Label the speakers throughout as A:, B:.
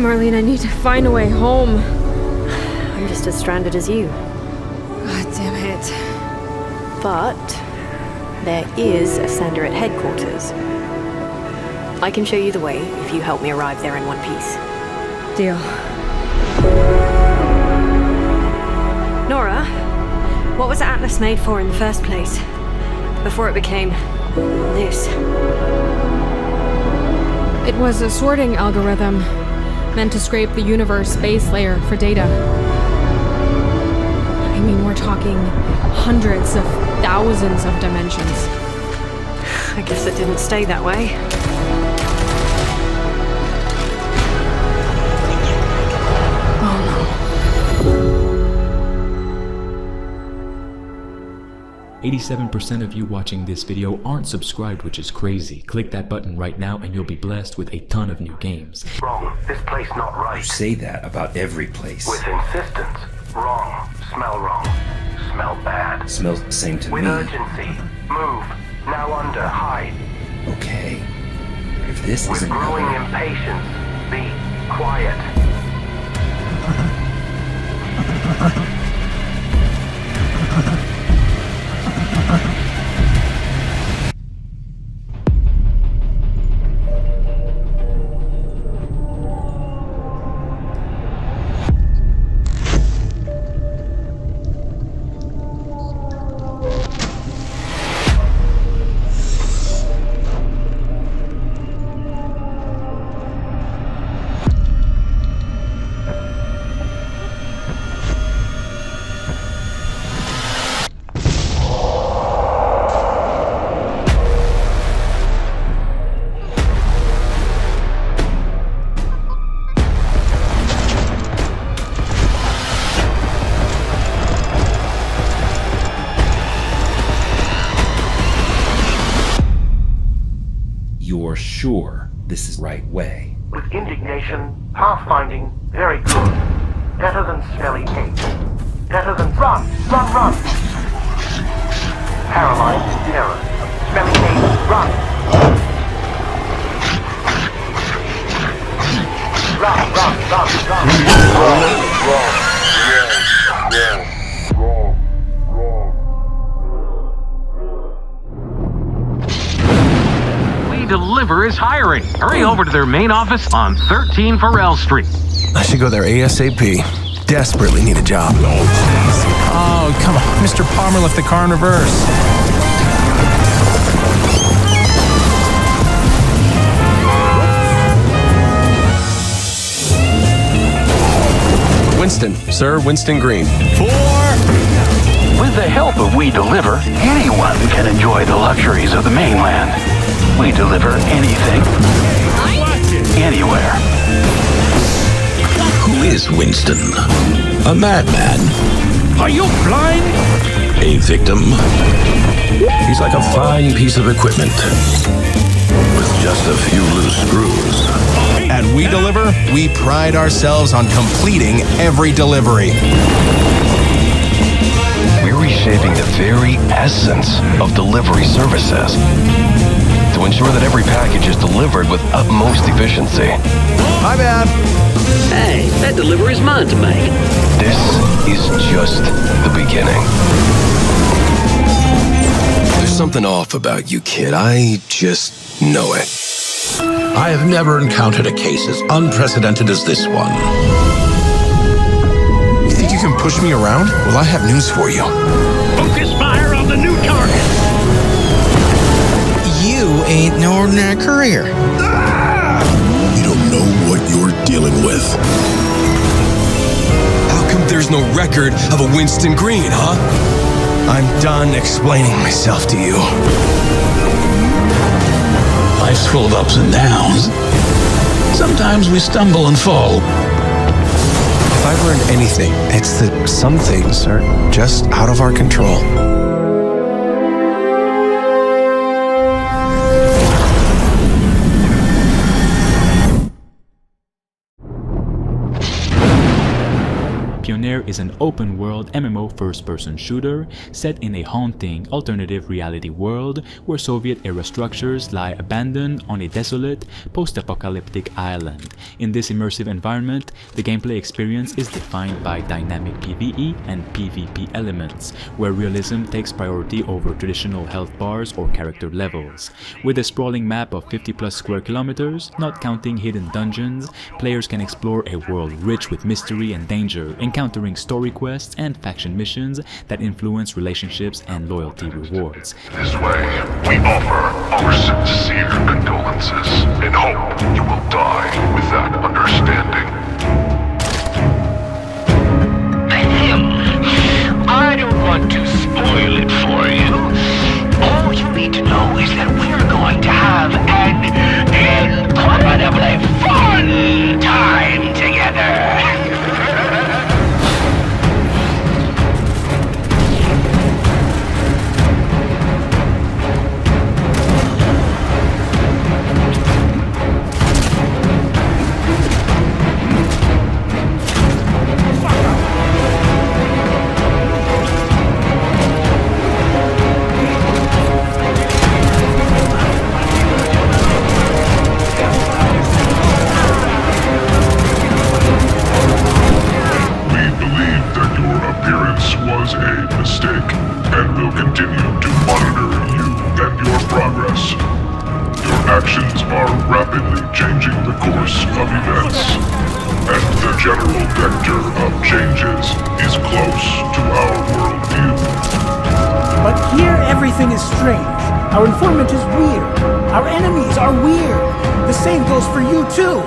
A: Marlene, I need to find a way home.
B: I'm just as stranded as you.
A: God damn it.
B: But there is a sender at headquarters. I can show you the way if you help me arrive there in one piece.
A: Deal.
B: Nora, what was Atlas made for in the first place? Before it became this?
A: It was a sorting algorithm meant to scrape the universe base layer for data. I mean, we're talking hundreds of thousands of dimensions.
B: I guess it didn't stay that way.
C: 87% of you watching this video aren't subscribed, which is crazy. Click that button right now and you'll be blessed with a ton of new games.
D: Wrong. This place not right.
E: You say that about every place.
D: With insistence. Wrong. Smell wrong. Smell bad.
E: Smells the same to
D: With
E: me.
D: urgency. Move. Now under. Hide.
E: Okay. If this
D: With
E: isn't
D: growing
E: covered-
D: impatience. Be quiet.
E: You're sure this is the right way?
D: With indignation. Pathfinding. Very good. Better than smelly cake. Better than run. Run, run. Paralyzed terror. Smelly cake. Run. Run, run, run, run.
F: Deliver is hiring. Hurry over to their main office on 13 Farrell Street.
G: I should go there ASAP. Desperately need a job. Oh, come on. Mr. Palmer left the car in reverse. Winston. Sir, Winston Green.
F: With the help of We Deliver, anyone can enjoy the luxuries of the mainland. We deliver anything, anywhere.
H: Who is Winston? A madman?
F: Are you blind?
H: A victim? He's like a fine piece of equipment with just a few loose screws.
G: At We Deliver, we pride ourselves on completing every delivery.
F: We're reshaping the very essence of delivery services to ensure that every package is delivered with utmost efficiency.
G: My bad.
H: Hey, that delivery's mine to make.
F: This is just the beginning.
G: There's something off about you, kid. I just know it.
H: I have never encountered a case as unprecedented as this one.
G: You think you can push me around? Well, I have news for you.
F: Focus fire on the new target.
I: You ain't no ordinary courier.
H: You don't know what you're dealing with.
G: How come there's no record of a Winston Green, huh? I'm done explaining myself to you.
H: Life's full of ups and downs. Sometimes we stumble and fall.
G: If I've learned anything, it's that some things are just out of our control.
C: Pioner is an open-world MMO first-person shooter set in a haunting alternative reality world where Soviet-era structures lie abandoned on a desolate, post-apocalyptic island. In this immersive environment, the gameplay experience is defined by dynamic PvE and PvP elements, where realism takes priority over traditional health bars or character levels. With a sprawling map of 50+ square kilometers, not counting hidden dungeons, players can explore a world rich with mystery and danger, encountering story quests and faction missions that influence relationships and loyalty rewards.
J: This way, we offer our sincere condolences and hope you will die with that understanding.
K: I don't want to spoil it for you. All you need to know is that we're going to have an incredibly fun time together.
J: Was a mistake, and will continue to monitor you and your progress. Your actions are rapidly changing the course of events, and the general vector of changes is close to our worldview.
L: But here everything is strange. Our informant is weird. Our enemies are weird. The same goes for you too.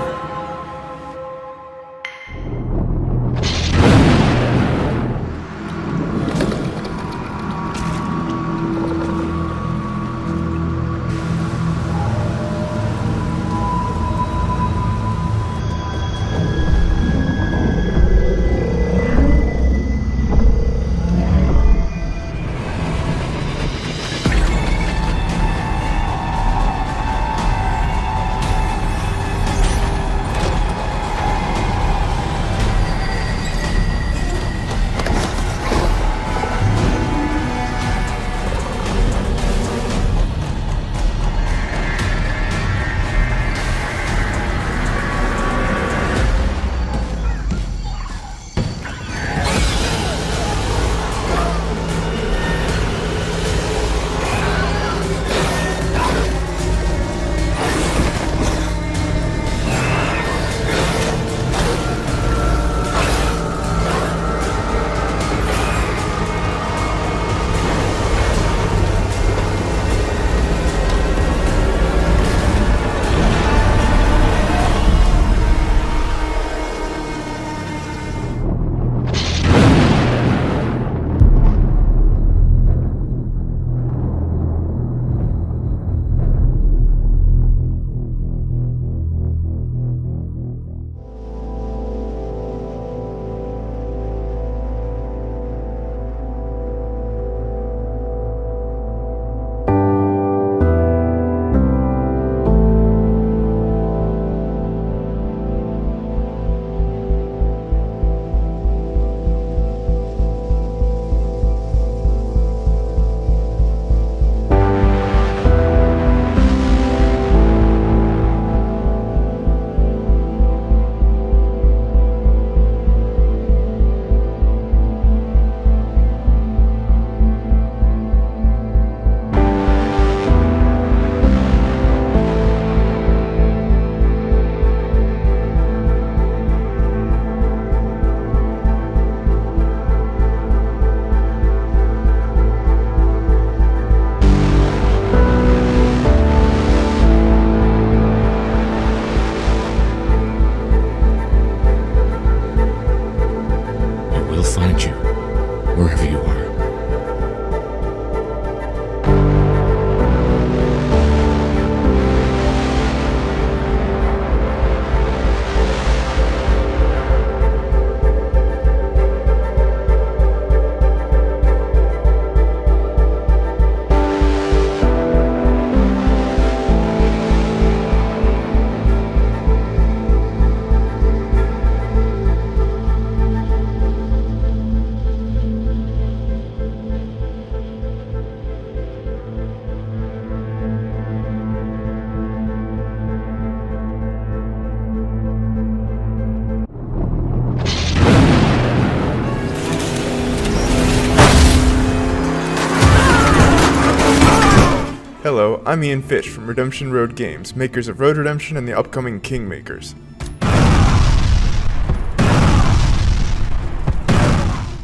M: Hello, I'm Ian Fish from Redemption Road Games, makers of Road Redemption and the upcoming Kingmakers.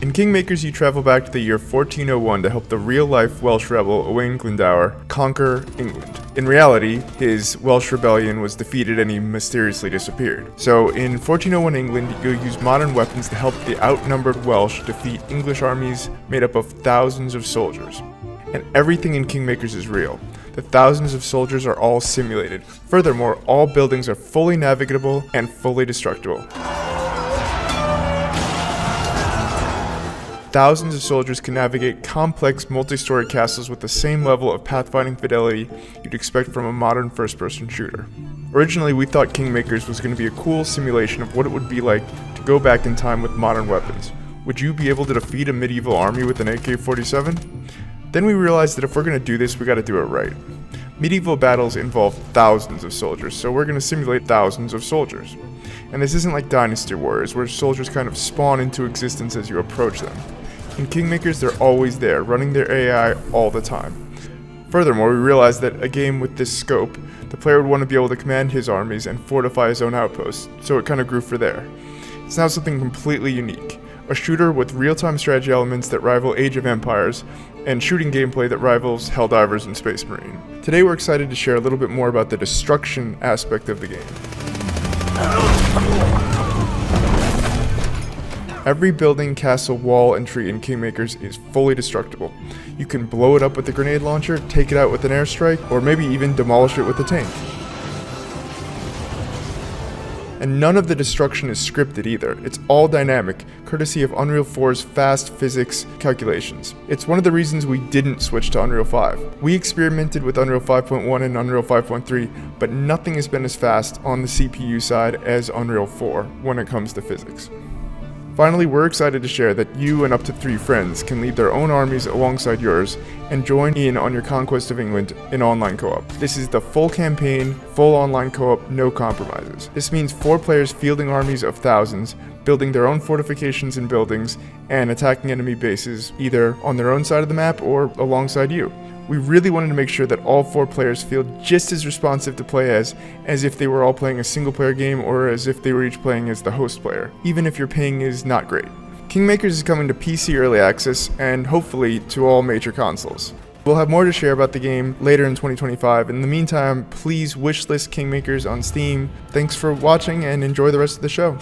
M: In Kingmakers, you travel back to the year 1401 to help the real-life Welsh rebel Owain Glendower conquer England. In reality, his Welsh rebellion was defeated and he mysteriously disappeared. So in 1401 England, you use modern weapons to help the outnumbered Welsh defeat English armies made up of thousands of soldiers. And everything in Kingmakers is real. The thousands of soldiers are all simulated. Furthermore, all buildings are fully navigable and fully destructible. Thousands of soldiers can navigate complex multi-story castles with the same level of pathfinding fidelity you'd expect from a modern first-person shooter. Originally, we thought Kingmakers was going to be a cool simulation of what it would be like to go back in time with modern weapons. Would you be able to defeat a medieval army with an AK-47? Then we realized that if we're going to do this, we got to do it right. Medieval battles involve thousands of soldiers, so we're going to simulate thousands of soldiers. And this isn't like Dynasty Warriors, where soldiers kind of spawn into existence as you approach them. In Kingmakers, they're always there, running their AI all the time. Furthermore, we realized that a game with this scope, the player would want to be able to command his armies and fortify his own outposts, so it kind of grew for there. It's now something completely unique. A shooter with real-time strategy elements that rival Age of Empires, and shooting gameplay that rivals Helldivers and Space Marine. Today we're excited to share a little bit more about the destruction aspect of the game. Every building, castle, wall, and tree in Kingmakers is fully destructible. You can blow it up with a grenade launcher, take it out with an airstrike, or maybe even demolish it with a tank. And none of the destruction is scripted either. It's all dynamic, courtesy of Unreal 4's fast physics calculations. It's one of the reasons we didn't switch to Unreal 5. We experimented with Unreal 5.1 and Unreal 5.3, but nothing has been as fast on the CPU side as Unreal 4 when it comes to physics. Finally, we're excited to share that you and up to 3 friends can lead their own armies alongside yours and join in on your conquest of England in online co-op. This is the full campaign, full online co-op, no compromises. This means 4 players fielding armies of thousands, building their own fortifications and buildings, and attacking enemy bases either on their own side of the map or alongside you. We really wanted to make sure that all 4 players feel just as responsive to play as if they were all playing a single player game or as if they were each playing as the host player, even if your ping is not great. Kingmakers is coming to PC Early Access and hopefully to all major consoles. We'll have more to share about the game later in 2025. In the meantime, please wishlist Kingmakers on Steam. Thanks for watching and enjoy the rest of the show.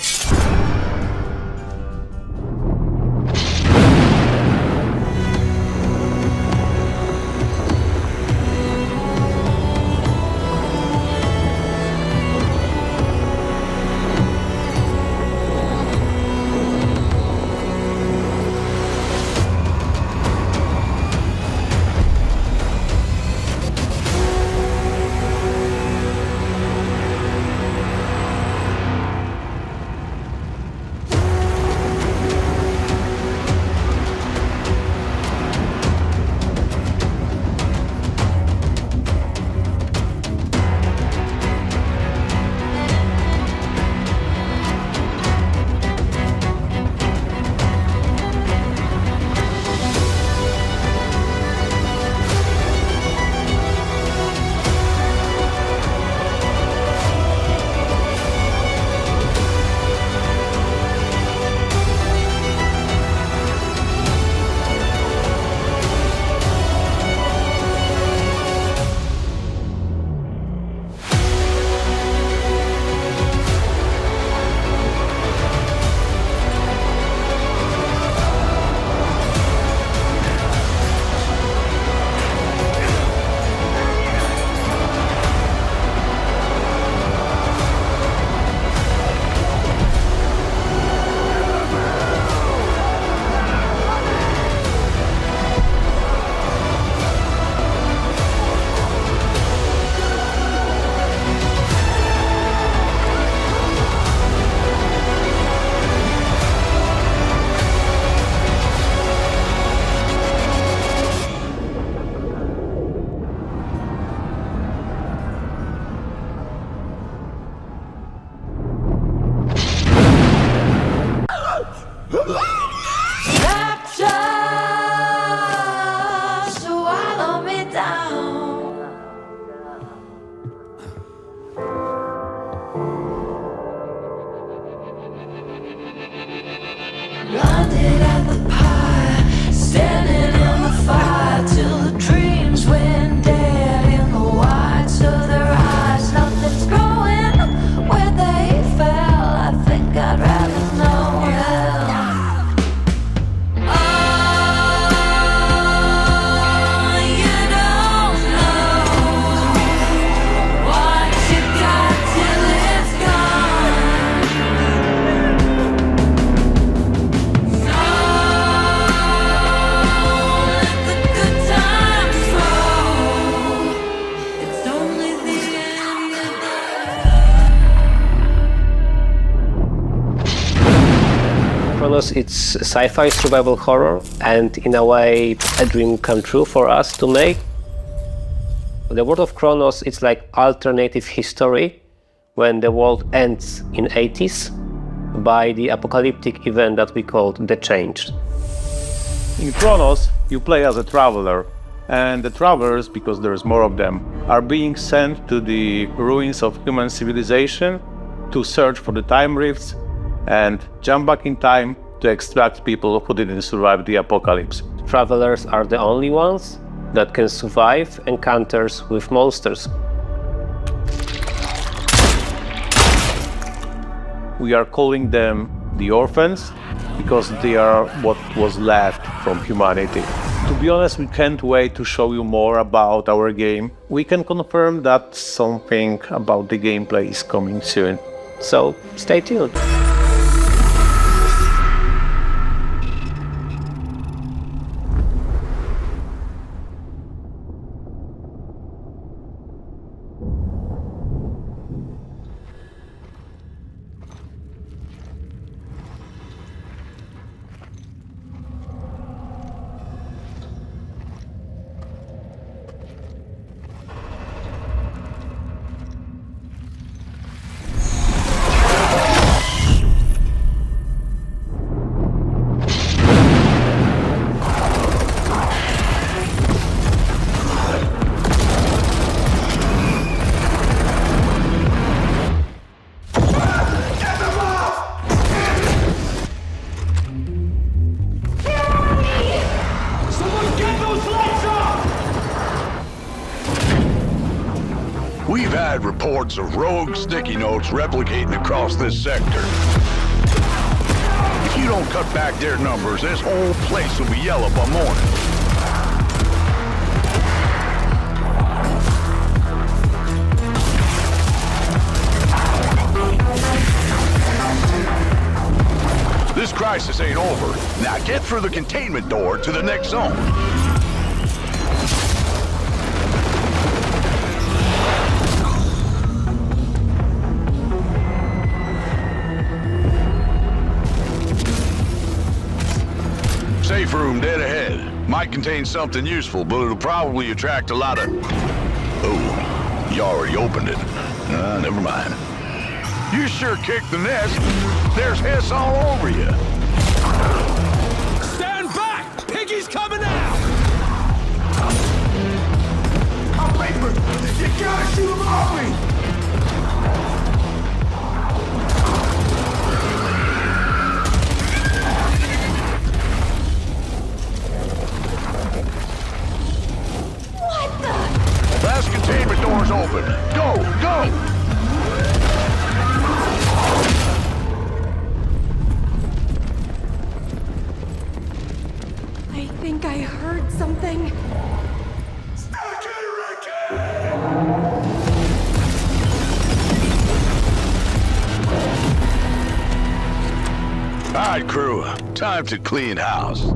N: Cronos, it's a sci-fi survival horror, and in a way, a dream come true for us to make. The world of Cronos, it's like alternative history when the world ends in 80s by the apocalyptic event that we called The Change.
O: In Cronos, you play as a traveler, and the travelers, because there's more of them, are being sent to the ruins of human civilization to search for the time rifts and jump back in time to extract people who didn't survive the apocalypse.
N: Travelers are the only ones that can survive encounters with monsters.
O: We are calling them the orphans because they are what was left from humanity. To be honest, we can't wait to show you more about our game. We can confirm that something about the gameplay is coming soon.
N: So stay tuned.
H: We've had reports of rogue sticky notes replicating across this sector. If you don't cut back their numbers, this whole place will be yellow by morning. This crisis ain't over. Now get through the containment door to the next zone. Safe room dead ahead. Might contain something useful, but it'll probably attract a lot of... Oh, you already opened it. Never mind. You sure kicked the nest. There's hiss all over you.
P: Stand back! Piggy's coming out!
Q: I'm paper! You gotta shoot him off me!
H: Last containment door's open. Go, go!
R: I think I heard something.
H: All right, crew. Time to clean house.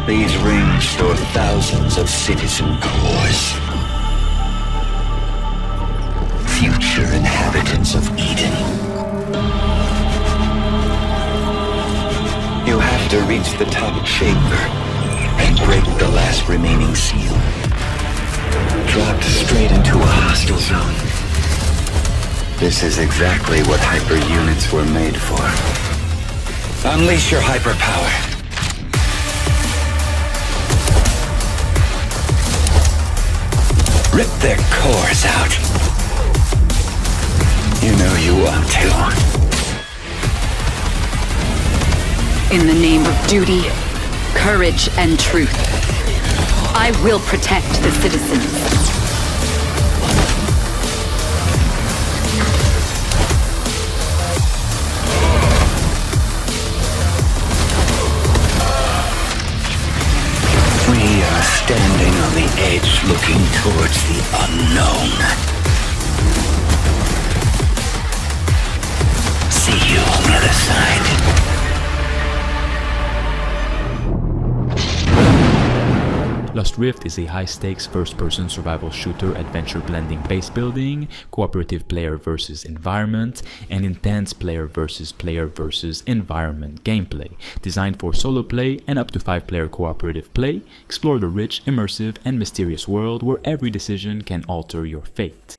S: These rings store thousands of citizen cores. Future inhabitants of Eden. You have to reach the top chamber and break the last remaining seal. Dropped straight into a hostile zone. This is exactly what hyper units were made for. Unleash your hyper power. rip their cores out. You know you want to.
T: In the name of duty, courage, and truth, I will protect the citizens.
S: We are standing on the edge looking towards the unknown. See you on the other side.
C: Lost Rift is a high-stakes first-person survival shooter adventure blending base building, cooperative player versus environment, and intense player versus environment gameplay, designed for solo play and up to 5-player cooperative play. Explore the rich, immersive, and mysterious world where every decision can alter your fate.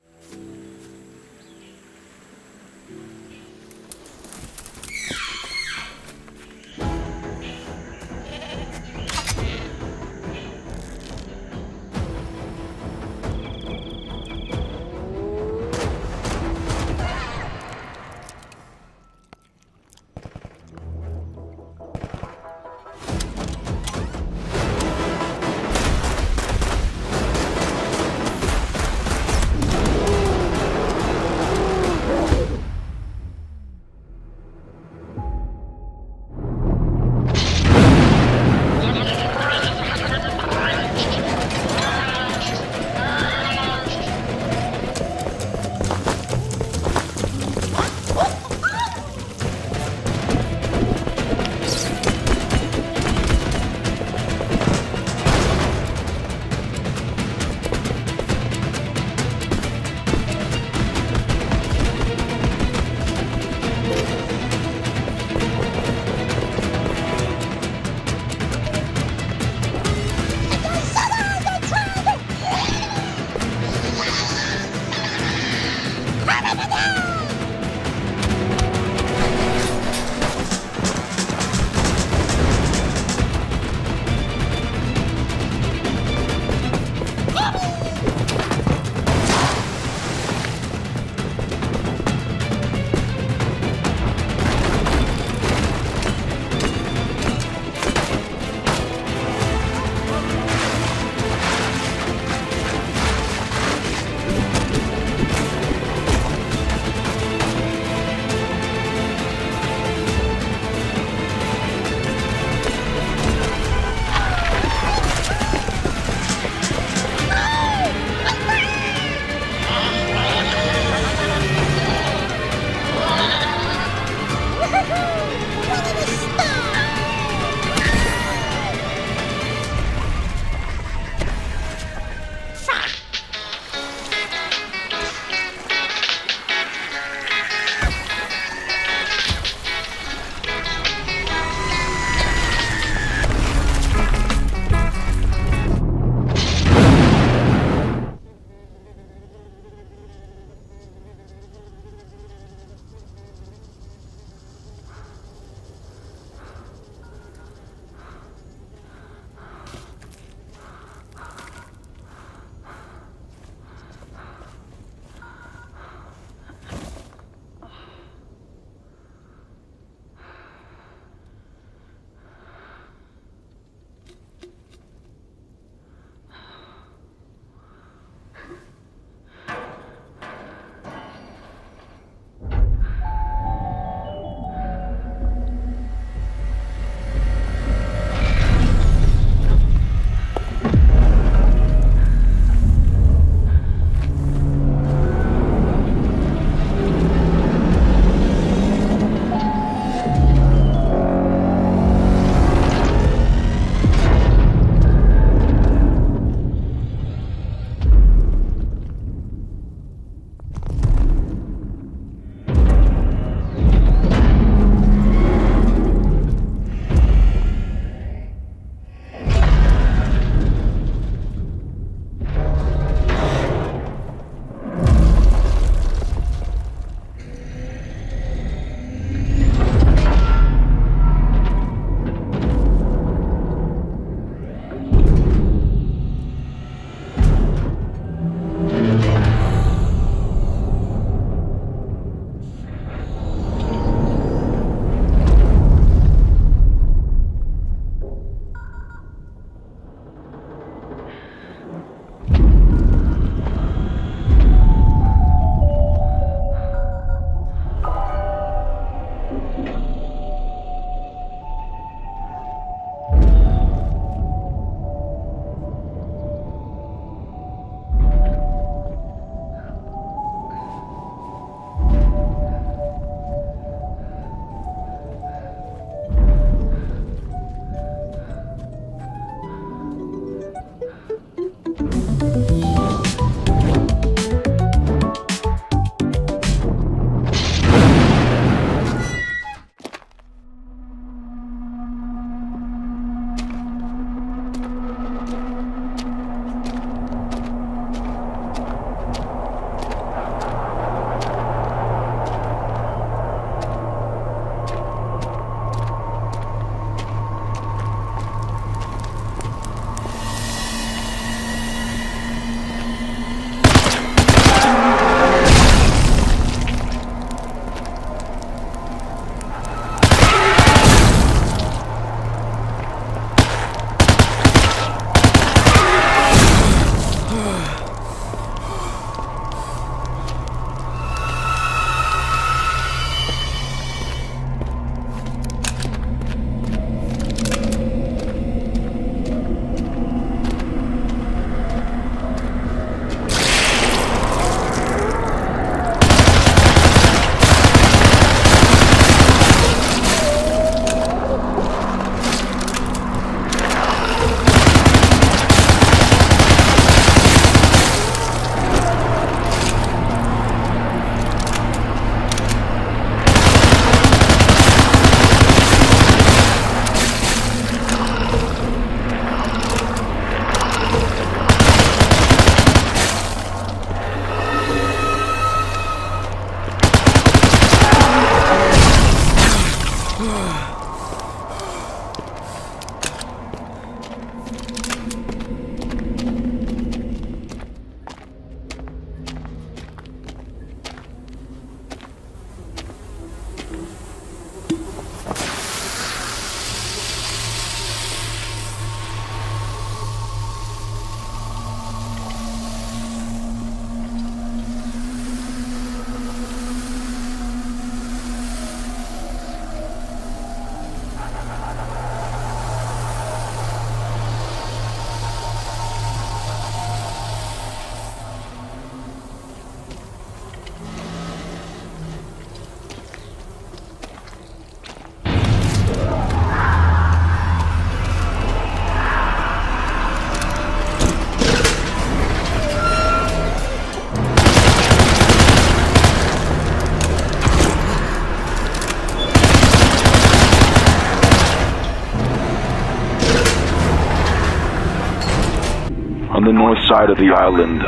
U: the north side of the island,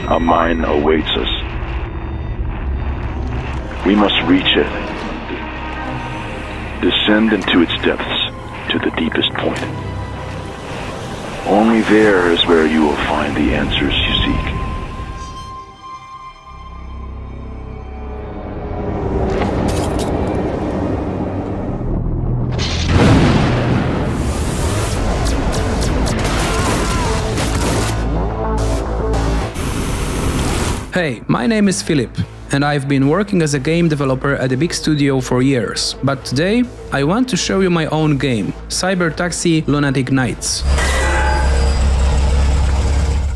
U: a mine awaits us. We must reach it. Descend into its depths to the deepest point. Only there is where you will find the answers you seek.
V: Hey, my name is Philip, and I've been working as a game developer at a big studio for years. But today, I want to show you my own game, Cybertaxi Lunatic Nights.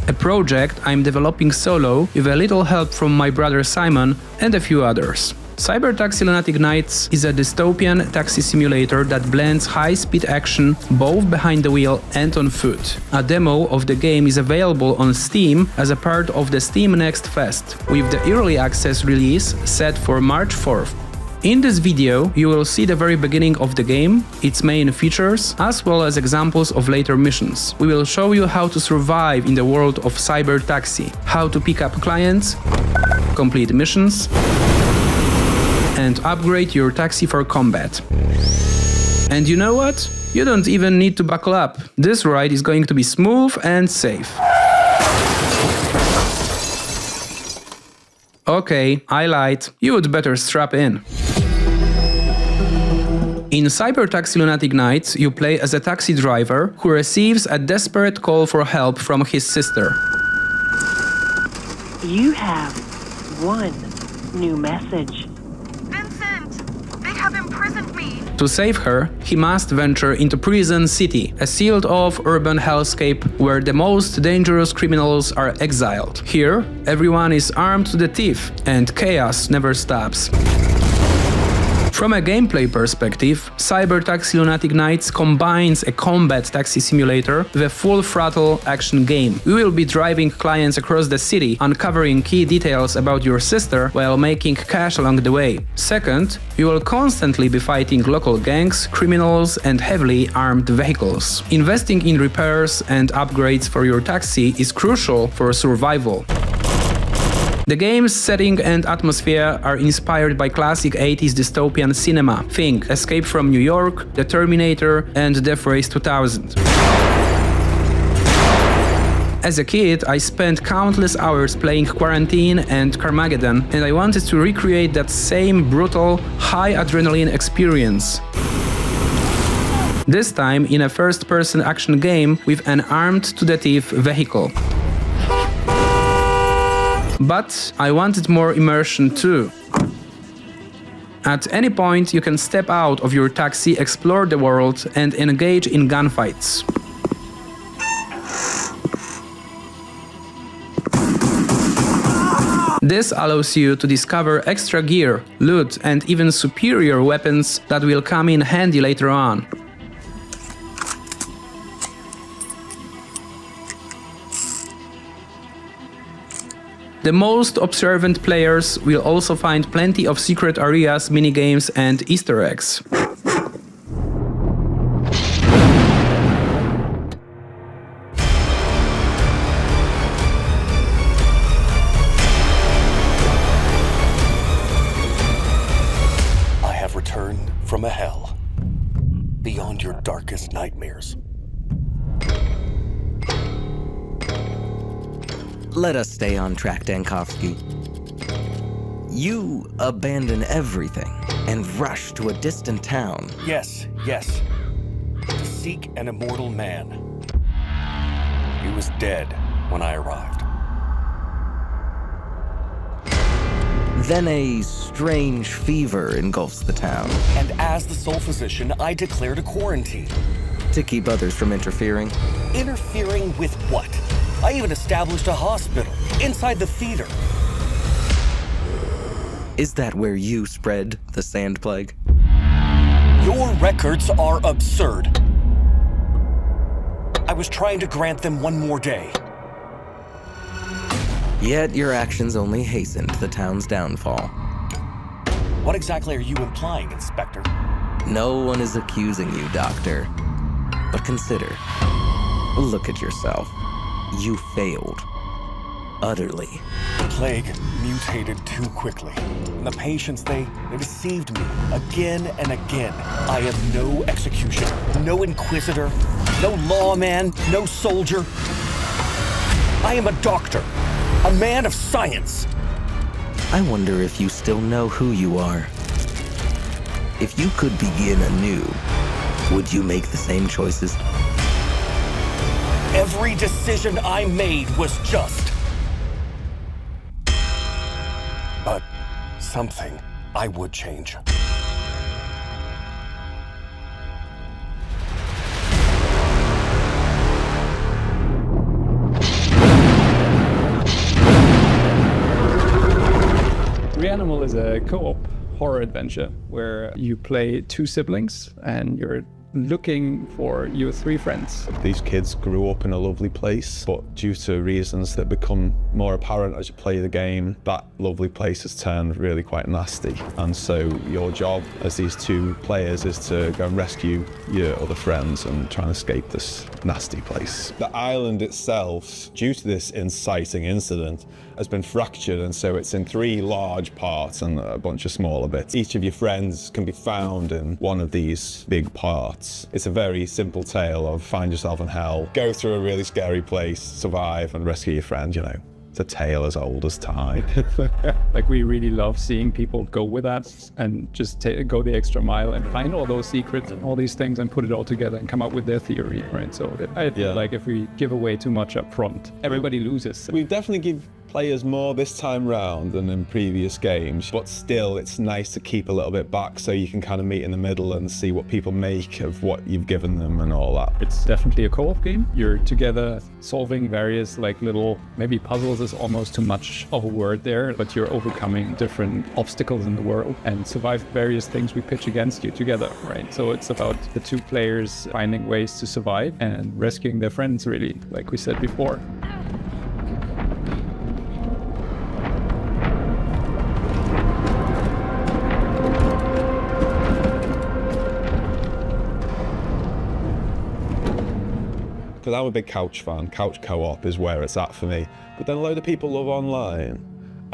V: A project I'm developing solo with a little help from my brother Simon and a few others. Cybertaxi Lunatic Nights is a dystopian taxi simulator that blends high-speed action both behind the wheel and on foot. A demo of the game is available on Steam as a part of the Steam Next Fest, with the early access release set for March 4th. In this video, you will see the very beginning of the game, its main features, as well as examples of later missions. We will show you how to survive in the world of Cybertaxi, how to pick up clients, complete missions, and upgrade your taxi for combat. And you know what? You don't even need to buckle up. This ride is going to be smooth and safe. Okay, I lied. You would better strap in. In Cybertaxi Lunatic Nights, you play as a taxi driver who receives a desperate call for help from his sister.
W: You have one new message.
V: To save her, he must venture into Prison City, a sealed-off urban hellscape where the most dangerous criminals are exiled. Here, everyone is armed to the teeth, and chaos never stops. From a gameplay perspective, Cybertaxi Lunatic Nights combines a combat taxi simulator with a full-throttle action game. We will be driving clients across the city, uncovering key details about your sister while making cash along the way. Second, you will constantly be fighting local gangs, criminals, and heavily armed vehicles. Investing in repairs and upgrades for your taxi is crucial for survival. The game's setting and atmosphere are inspired by classic 80s dystopian cinema. Think Escape from New York, The Terminator, and Death Race 2000. As a kid, I spent countless hours playing Quarantine and Carmageddon, and I wanted to recreate that same brutal, high-adrenaline experience. This time in a first-person action game with an armed-to-the-teeth vehicle. But I wanted more immersion too. At any point, you can step out of your taxi, explore the world, and engage in gunfights. This allows you to discover extra gear, loot, and even superior weapons that will come in handy later on. The most observant players will also find plenty of secret areas, minigames, and Easter eggs.
X: I have returned from a hell beyond your darkest nightmares.
Y: Let us stay on track, Dankovsky. You abandon everything and rush to a distant town.
X: Yes, to seek an immortal man. He was dead when I arrived.
Y: Then a strange fever engulfs the town.
X: And as the sole physician, I declared a quarantine.
Y: To keep others from interfering?
X: Interfering with what? I even established a hospital inside the theater.
Y: Is that where you spread the sand plague?
X: Your records are absurd. I was trying to grant them one more day.
Y: Yet your actions only hastened the town's downfall.
X: What exactly are you implying, Inspector?
Y: No one is accusing you, Doctor. But consider, look at yourself. You failed. Utterly.
X: The plague mutated too quickly. And the patients, they deceived me again and again. I am no executioner, no inquisitor, no lawman, no soldier. I am a doctor, a man of science.
Y: I wonder if you still know who you are. If you could begin anew, would you make the same choices?
X: Every decision I made was just. But something I would change.
A: Reanimal is a co-op horror adventure where you play two siblings and you're looking for your three friends.
O: These kids grew up in a lovely place, but due to reasons that become more apparent as you play the game, that lovely place has turned really quite nasty. And so your job as these two players is to go and rescue your other friends and try and escape this nasty place. The island itself, due to this inciting incident, has been fractured, and so it's in three large parts and a bunch of smaller bits. Each of your friends can be found in one of these big parts. It's a very simple tale of find yourself in hell, go through a really scary place, survive and rescue your friend, you know. It's a tale as old as time.
A: Like, we really love seeing people go with that and just go the extra mile and find all those secrets and all these things and put it all together and come up with their theory, right? So I feel like if we give away too much up front, everybody loses.
O: We definitely give players more this time round than in previous games, but still it's nice to keep a little bit back so you can kind of meet in the middle and see what people make of what you've given them and all that.
A: It's definitely a co-op game. You're together solving various like little, maybe puzzles is almost too much of a word there, but you're overcoming different obstacles in the world and survive various things we pitch against you together, right? So it's about the two players finding ways to survive and rescuing their friends, really, like we said before.
O: Because I'm a big couch fan. Couch co-op is where it's at for me. But then a load of people love online.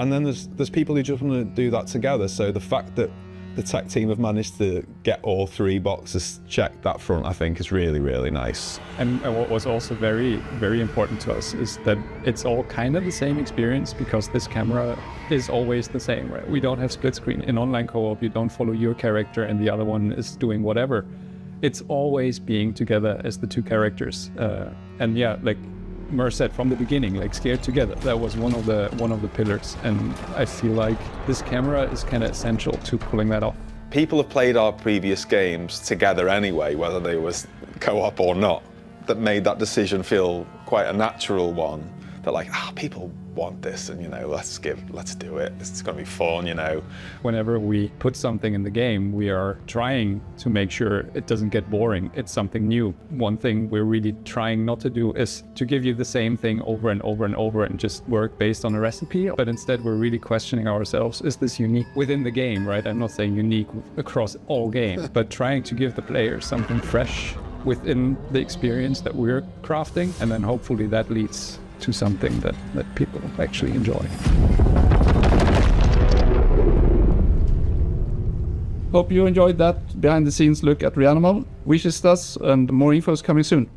O: And then there's people who just want to do that together. So the fact that the tech team have managed to get all three boxes checked up front, I think is really, really nice.
A: And what was also very, very important to us is that it's all kind of the same experience because this camera is always the same, right? We don't have split screen. In online co-op, you don't follow your character and the other one is doing whatever. It's always being together as the two characters. And yeah, like Mer said from the beginning, like scared together. That was one of the pillars. And I feel like this camera is kind of essential to pulling that off.
O: People have played our previous games together anyway, whether they was co-op or not. That made that decision feel quite a natural one. That like, people want this and, you know, let's do it. It's gonna be fun, you know.
A: Whenever we put something in the game, we are trying to make sure it doesn't get boring. It's something new. One thing we're really trying not to do is to give you the same thing over and over and over and just work based on a recipe. But instead, we're really questioning ourselves, is this unique within the game, right? I'm not saying unique across all games, but trying to give the player something fresh within the experience that we're crafting. And then hopefully that leads to something that people actually enjoy. Hope you enjoyed that behind the scenes look at Reanimal. Wish us, and more info is coming soon.